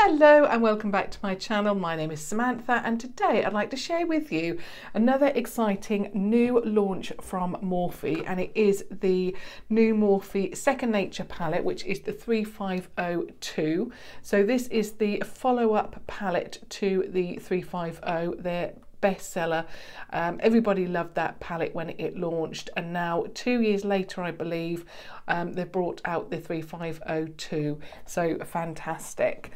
Hello and welcome back to my channel. My name is Samantha and today I'd like to share with you another exciting new launch from Morphe, and it is the new Morphe Second Nature palette, which is the 35O2. So this is the follow-up palette to the 35O, their bestseller. Everybody loved that palette when it launched, and now 2 years later I believe they've brought out the 35O2, so fantastic.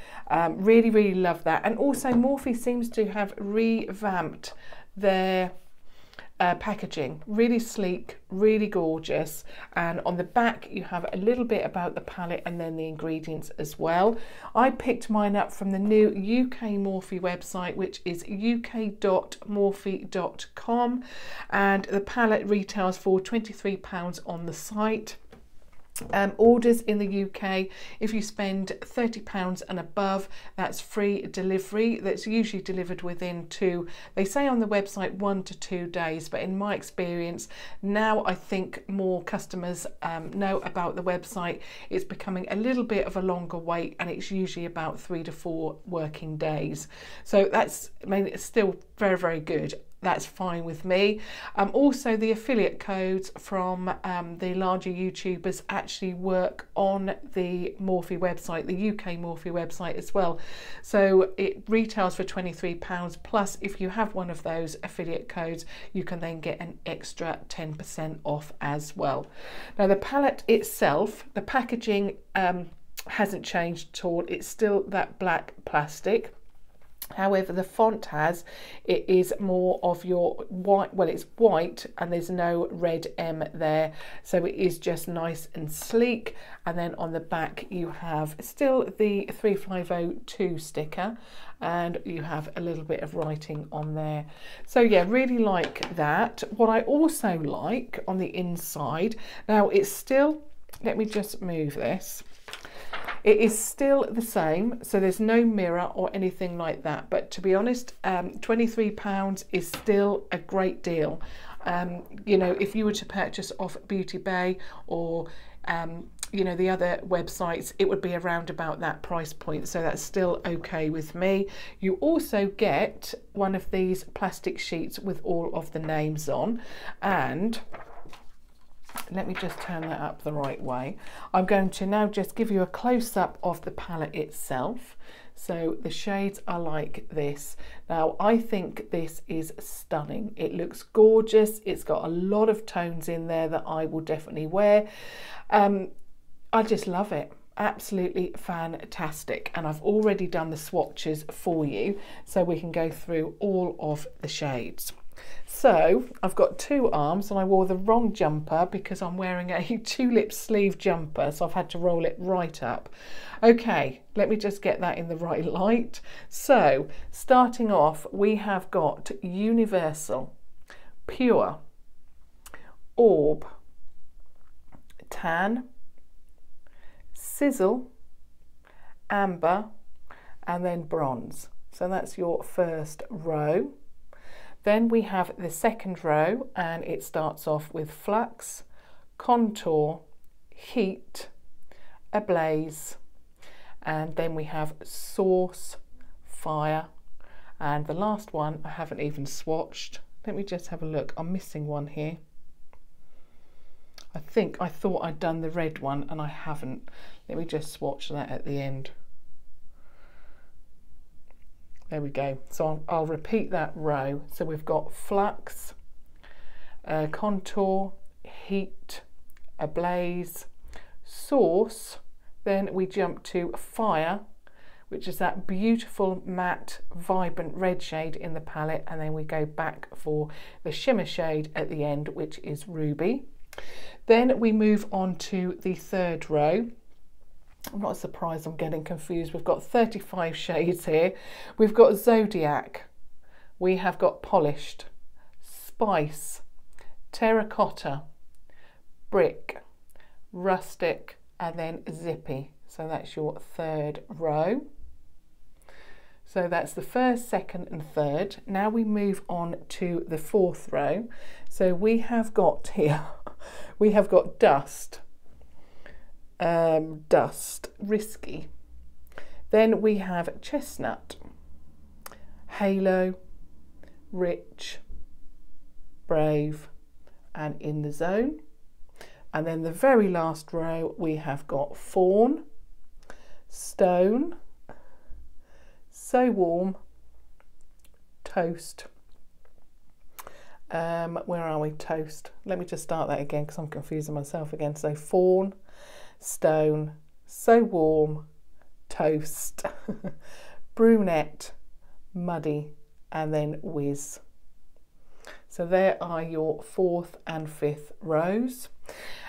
Really love that. And also Morphe seems to have revamped their packaging, really sleek, really gorgeous, and on the back you have a little bit about the palette and then the ingredients as well. I picked mine up from the new UK Morphe website, which is uk.morphe.com, and the palette retails for £23 on the site. Orders in the UK, if you spend £30 and above, that's free delivery. That's usually delivered within they say on the website 1 to 2 days, but in my experience now I think more customers know about the website. It's becoming a little bit of a longer wait, and it's usually about 3 to 4 working days. So that's, I mean, it's still very good. That's fine with me. Also, the affiliate codes from the larger YouTubers actually work on the Morphe website, the UK Morphe website as well. So it retails for £23, plus if you have one of those affiliate codes, you can then get an extra 10% off as well. Now the palette itself, the packaging hasn't changed at all. It's still that black plastic. However, the font it is more of your white, well, it's white and there's no red M there, so it is just nice and sleek. And then on the back you have still the 35O2 sticker, and you have a little bit of writing on there. So yeah, really like that. What I also like on the inside, now it's still, let me just move this. It is still the same, so there's no mirror or anything like that. But to be honest, £23 is still a great deal. You know, if you were to purchase off Beauty Bay or you know, the other websites, it would be around about that price point, so that's still okay with me. You also get one of these plastic sheets with all of the names on, and let me just turn that up the right way. I'm going to now just give you a close-up of the palette itself. So the shades are like this. Now I think this is stunning. It looks gorgeous. It's got a lot of tones in there that I will definitely wear. I just love it. Absolutely fantastic. And I've already done the swatches for you, so we can go through all of the shades. So I've got 2 arms, and I wore the wrong jumper because I'm wearing a tulip sleeve jumper, so I've had to roll it right up. Okay, let me just get that in the right light. So starting off, we have got Universal, Pure, Orb, Tan, Sizzle, Amber, and then Bronze. So that's your first row. Then we have the second row, and it starts off with Flux, Contour, Heat, Ablaze, and then we have Source, Fire, and the last one I haven't even swatched. Let me just have a look. I'm missing one here. I thought I'd done the red one and I haven't. Let me just swatch that at the end. There we go. So I'll repeat that row. So we've got Flux, Contour, Heat, Ablaze, Source, then we jump to Fire, which is that beautiful matte vibrant red shade in the palette, and then we go back for the shimmer shade at the end, which is Ruby. Then we move on to the third row. I'm not surprised I'm getting confused. We've got 35 shades here. We've got Zodiac, we have got Polished, Spice, Terracotta, Brick, Rustic, and then Zippy. So that's your third row. So that's the first, second and third. Now we move on to the fourth row. So we have got here, we have got Dust, Risky, Then we have Chestnut, Halo, Rich, Brave, and In the Zone. And then the very last row, we have got Fawn, Stone, So Warm, Toast. Where are we? Toast. Let me just start that again because I'm confusing myself again. So Fawn, Stone, So Warm, Toast, Brunette, Muddy, and then Whiz. So there are your 4th and 5th rows.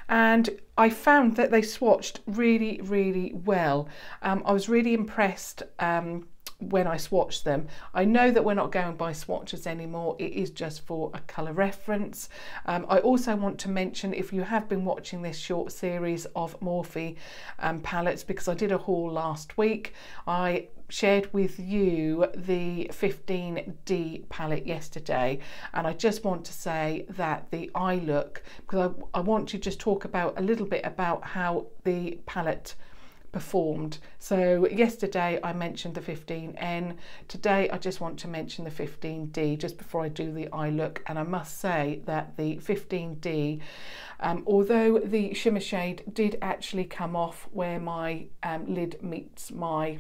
And I found that they swatched really, really well. I was really impressed when I swatched them. I know that we're not going by swatches anymore. It is just for a colour reference. I also want to mention, if you have been watching this short series of Morphe palettes, because I did a haul last week, I shared with you the 15D palette yesterday, and I just want to say that the eye look, because I want to just talk about a little bit about how the palette performed. So yesterday I mentioned the 15N. Today I just want to mention the 15D just before I do the eye look, and I must say that the 15D, although the shimmer shade did actually come off where my lid meets my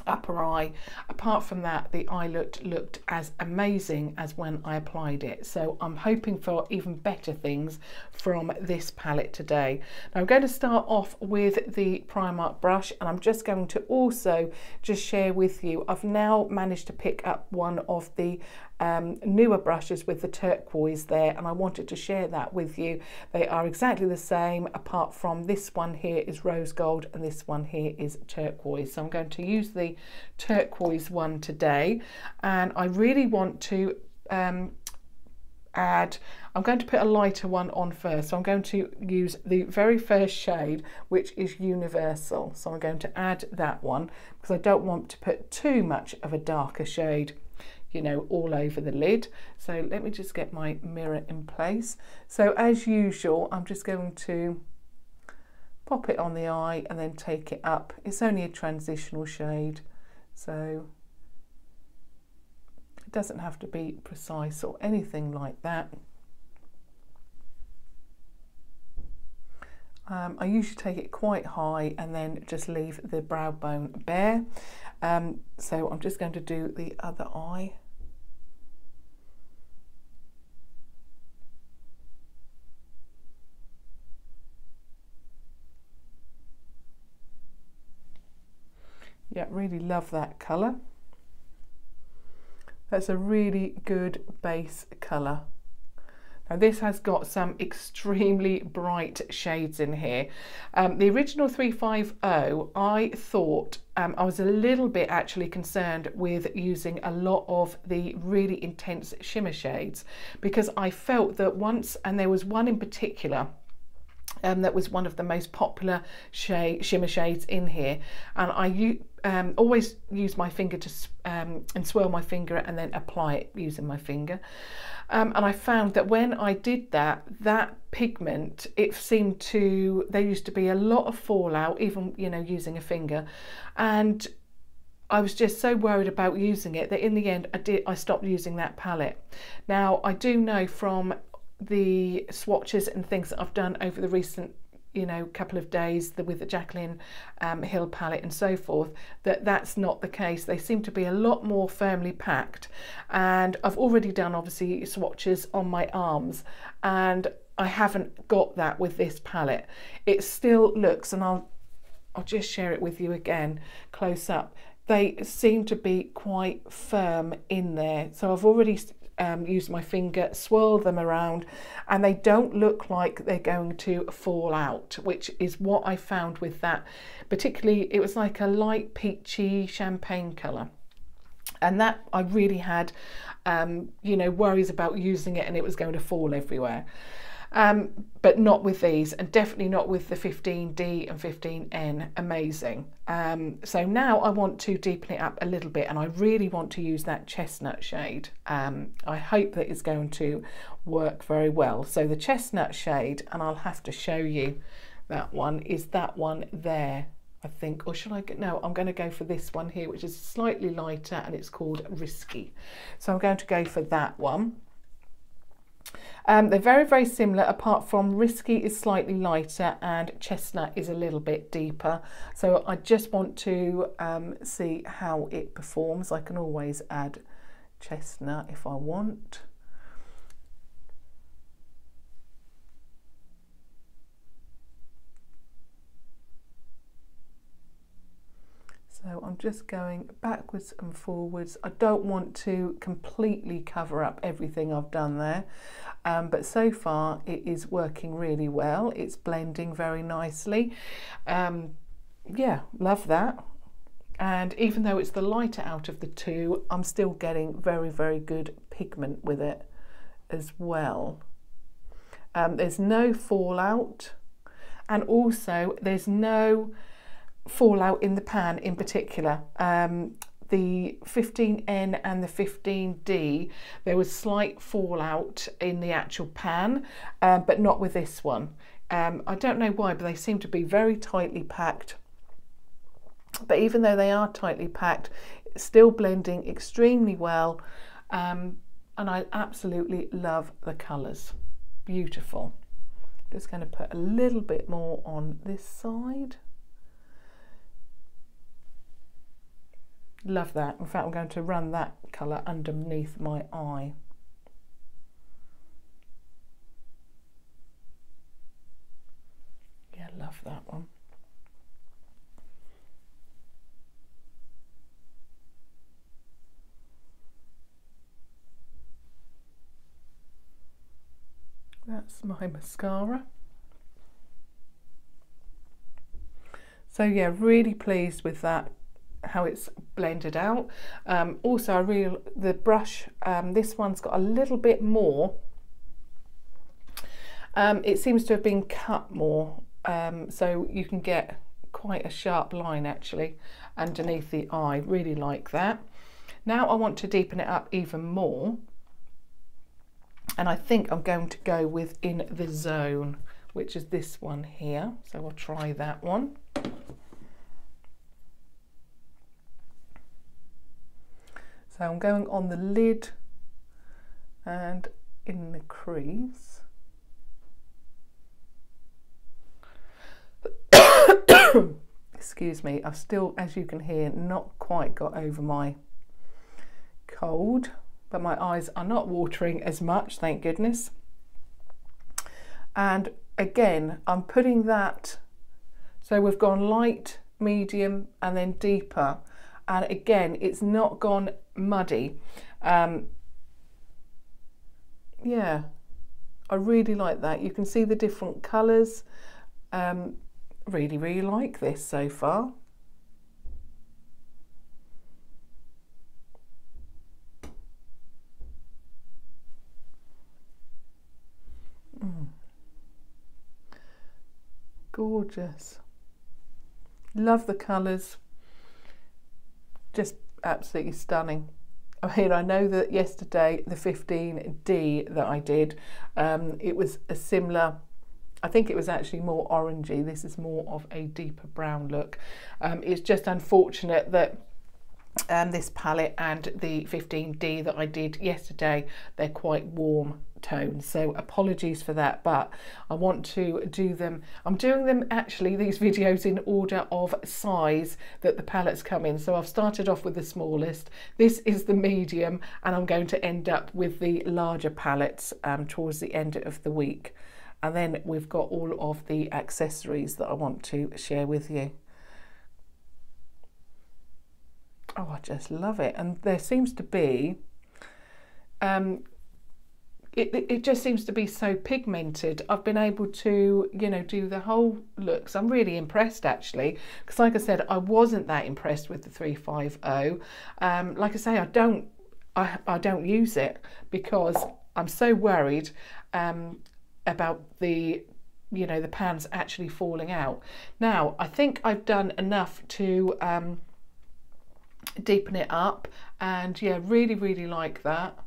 upper eye, apart from that the eye looked as amazing as when I applied it. So I'm hoping for even better things from this palette today. Now I'm going to start off with the Primark brush, and I'm just going to also just share with you, I've now managed to pick up one of the newer brushes with the turquoise there, and I wanted to share that with you. They are exactly the same, apart from this one here is rose gold and this one here is turquoise. So I'm going to use the turquoise one today, and I really want to I'm going to put a lighter one on first. So I'm going to use the very first shade, which is Universal. So I'm going to add that one because I don't want to put too much of a darker shade, you know, all over the lid. So let me just get my mirror in place. So as usual, I'm just going to pop it on the eye and then take it up. It's only a transitional shade, so it doesn't have to be precise or anything like that. I usually take it quite high and then just leave the brow bone bare. So I'm just going to do the other eye. Yeah, really love that colour. That's a really good base colour. Now this has got some extremely bright shades in here. The original 350, I thought I was a little bit actually concerned with using a lot of the really intense shimmer shades, because I felt that once, and there was one in particular, that was one of the most popular shimmer shades in here, and I always use my finger to and swirl my finger and then apply it using my finger, and I found that when I did that pigment, it seemed to, there used to be a lot of fallout, even, you know, using a finger, and I was just so worried about using it that in the end I stopped using that palette. Now I do know from the swatches and things that I've done over the recent, you know, couple of days with the Jacqueline Hill palette and so forth, that that's not the case. They seem to be a lot more firmly packed, and I've already done obviously swatches on my arms, and I haven't got that with this palette. It still looks, and I'll just share it with you again close up, they seem to be quite firm in there. So I've already use my finger, swirl them around, and they don't look like they're going to fall out, which is what I found with that. Particularly, it was like a light peachy champagne colour, and that I really had, you know, worries about using it and it was going to fall everywhere. But not with these, and definitely not with the 15D and 15N. Amazing. So now I want to deepen it up a little bit, and I really want to use that chestnut shade. I hope that it's going to work very well. So the chestnut shade, and I'll have to show you that one, is that one there. I think, or should I get, no, I'm going to go for this one here, which is slightly lighter, and it's called Risky. So I'm going to go for that one. They're very, very similar, apart from Risky is slightly lighter and Chestnut is a little bit deeper. So I just want to see how it performs. I can always add Chestnut if I want. So I'm just going backwards and forwards. I don't want to completely cover up everything I've done there, but so far it is working really well. It's blending very nicely. Yeah, love that. And even though it's the lighter out of the two, I'm still getting very, very good pigment with it as well. There's no fallout, and also there's no fallout in the pan in particular. The 15N and the 15D, there was slight fallout in the actual pan, but not with this one. I don't know why, but they seem to be very tightly packed. But even though they are tightly packed, it's still blending extremely well, and I absolutely love the colours. Beautiful. Just going to put a little bit more on this side. Love that. In fact, I'm going to run that colour underneath my eye. Yeah, love that one. That's my mascara. So yeah, really pleased with that, how it's blended out. Also, the brush, this one's got a little bit more. It seems to have been cut more, so you can get quite a sharp line actually underneath the eye. Really like that. Now I want to deepen it up even more, and I think I'm going to go with In the Zone, which is this one here. So I'll try that one. So I'm going on the lid and in the crease. Excuse me, I've still, as you can hear, not quite got over my cold, but my eyes are not watering as much, thank goodness. And again, I'm putting that, so we've gone light, medium, and then deeper. And again, it's not gone muddy. Yeah, I really like that. You can see the different colours. Really, really like this so far. Gorgeous. Love the colours. Just absolutely stunning. I mean, I know that yesterday the 15D that I did, it was a similar, I think it was actually more orangey. This is more of a deeper brown look. It's just unfortunate that this palette and the 15D that I did yesterday, they're quite warm tones, so apologies for that, but I want to do them. I'm doing them actually, these videos, in order of size that the palettes come in. So I've started off with the smallest, this is the medium, and I'm going to end up with the larger palettes towards the end of the week. And then we've got all of the accessories that I want to share with you. Oh, I just love it. And there seems to be, it just seems to be so pigmented. I've been able to, you know, do the whole looks. I'm really impressed actually, because like I said, I wasn't that impressed with the 35O. Like I say, I don't use it because I'm so worried about the, you know, the pans actually falling out. Now, I think I've done enough to deepen it up, and yeah, really, really like that.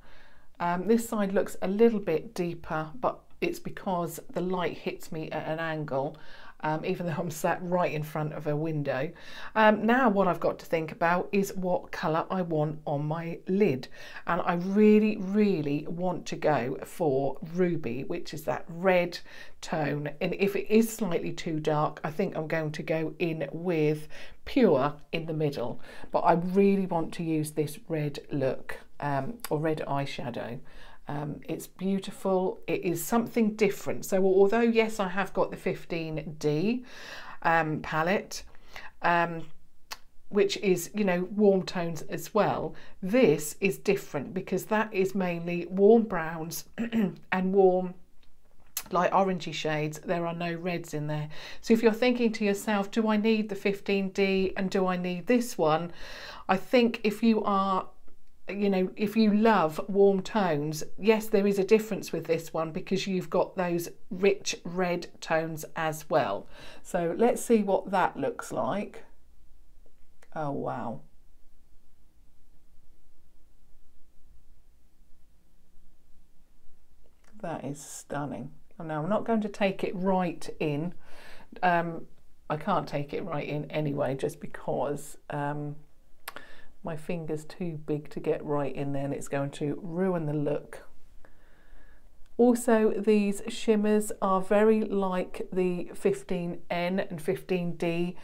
This side looks a little bit deeper, but it's because the light hits me at an angle. even though I'm sat right in front of a window. Now what I've got to think about is what colour I want on my lid, and I really want to go for ruby, which is that red tone, and if it is slightly too dark, I think I'm going to go in with pure in the middle, but I really want to use this red look, or red eyeshadow. It's beautiful, it is something different. So although yes, I have got the 15D palette, which is, you know, warm tones as well, this is different because that is mainly warm browns and warm light orangey shades. There are no reds in there. So if you're thinking to yourself, do I need the 15D and do I need this one? I think if you are, you know, if you love warm tones, yes, there is a difference with this one because you've got those rich red tones as well. So let's see what that looks like. Oh wow. That is stunning. Now I'm not going to take it right in. I can't take it right in anyway, just because my finger's too big to get right in there and it's going to ruin the look. Also, these shimmers are very like the 15N and 15D,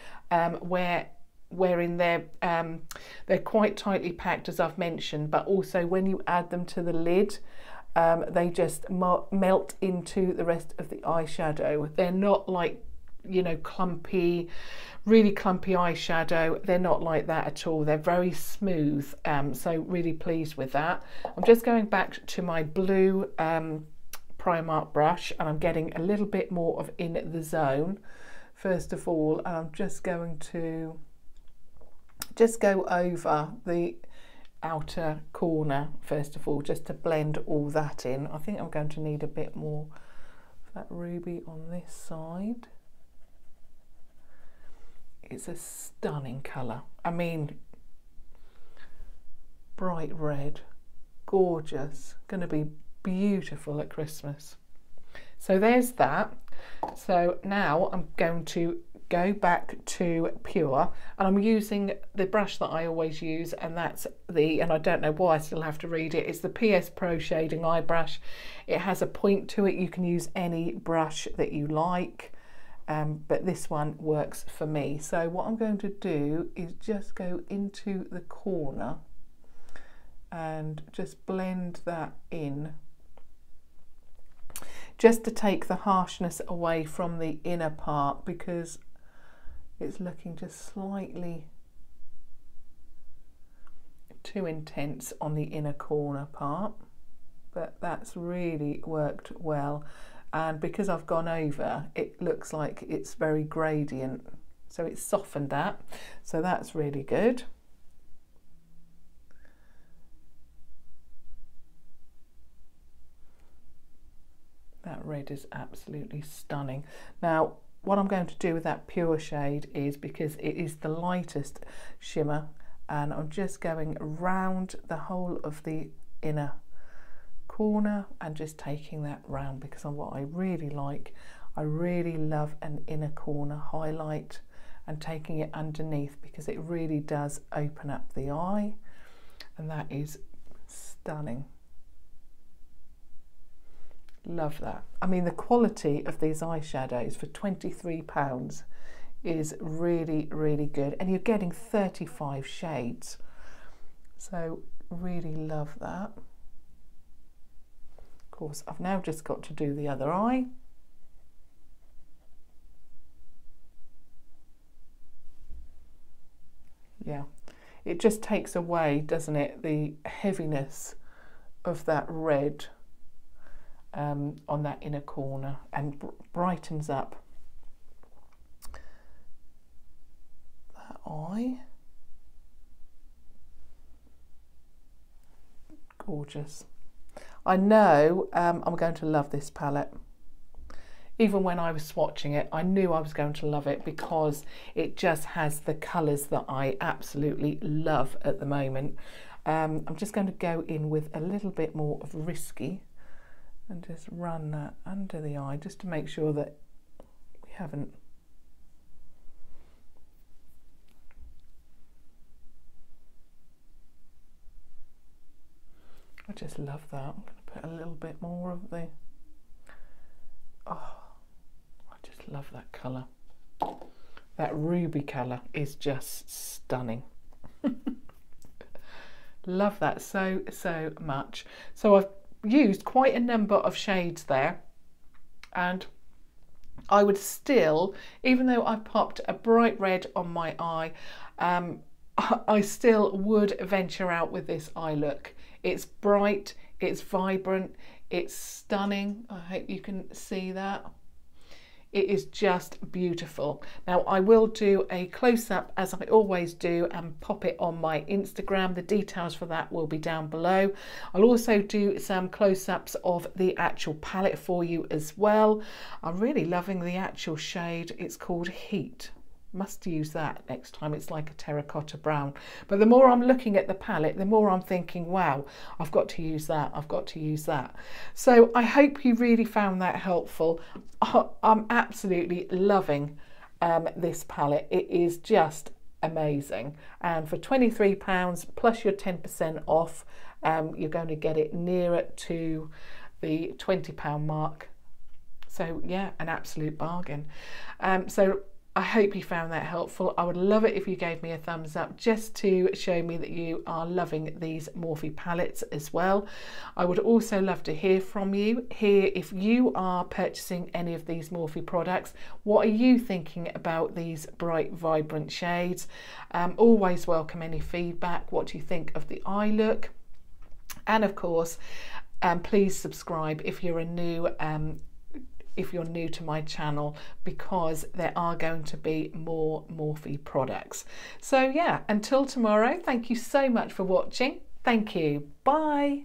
wherein they're quite tightly packed, as I've mentioned, but also when you add them to the lid, they just melt into the rest of the eyeshadow. They're not like, you know, clumpy, really clumpy eyeshadow. They're not like that at all. They're very smooth, so really pleased with that. I'm just going back to my blue Primark brush, and I'm getting a little bit more of In the Zone first of all, and I'm just going to just go over the outer corner first of all, just to blend all that in. I think I'm going to need a bit more of that ruby on this side. It's a stunning colour. I mean, bright red, gorgeous, going to be beautiful at Christmas. So there's that. So now I'm going to go back to pure, and I'm using the brush that I always use, and that's and I don't know why I still have to read it, it's the PS Pro Shading Eye Brush. It has a point to it. You can use any brush that you like, but this one works for me. So what I'm going to do is just go into the corner and just blend that in, just to take the harshness away from the inner part, because it's looking just slightly too intense on the inner corner part, but that's really worked well. And because I've gone over, it looks like it's very gradient, so it's softened that, so that's really good. That red is absolutely stunning. Now what I'm going to do with that pure shade is, because it is the lightest shimmer, and I'm just going around the whole of the inner corner and just taking that round, because what I really like, I really love an inner corner highlight and taking it underneath, because it really does open up the eye, and that is stunning. Love that. I mean, the quality of these eyeshadows for £23 is really, really good, and you're getting 35 shades, so really love that. Of course, I've now just got to do the other eye. Yeah, it just takes away, doesn't it, the heaviness of that red on that inner corner, and brightens up that eye. Gorgeous. I know I'm going to love this palette. Even when I was swatching it, I knew I was going to love it, because it just has the colours that I absolutely love at the moment. I'm just going to go in with a little bit more of Risky and just run that under the eye, just to make sure that we haven't I just love that. I'm going to put a little bit more of the, oh, I just love that colour. That ruby colour is just stunning. Love that so, so much. So I've used quite a number of shades there, and I would still, even though I've popped a bright red on my eye, I still would venture out with this eye look. It's bright, it's vibrant, it's stunning. I hope you can see that. It is just beautiful. Now I will do a close-up, as I always do, and pop it on my Instagram. The details for that will be down below. I'll also do some close-ups of the actual palette for you as well. I'm really loving the actual shade. It's called Heat. Must use that next time. It's like a terracotta brown. But the more I'm looking at the palette, the more I'm thinking, wow, I've got to use that, I've got to use that. So I hope you really found that helpful. I'm absolutely loving this palette. It is just amazing, and for £23 plus your 10% off, you're going to get it nearer to the £20 mark. So yeah, an absolute bargain. So I hope you found that helpful. I would love it if you gave me a thumbs up, just to show me that you are loving these Morphe palettes as well. I would also love to hear from you. Hear if you are purchasing any of these Morphe products. What are you thinking about these bright, vibrant shades? Always welcome any feedback. What do you think of the eye look? And of course, please subscribe if you're new to my channel, because there are going to be more Morphe products. So yeah, until tomorrow, thank you so much for watching. Thank you. Bye.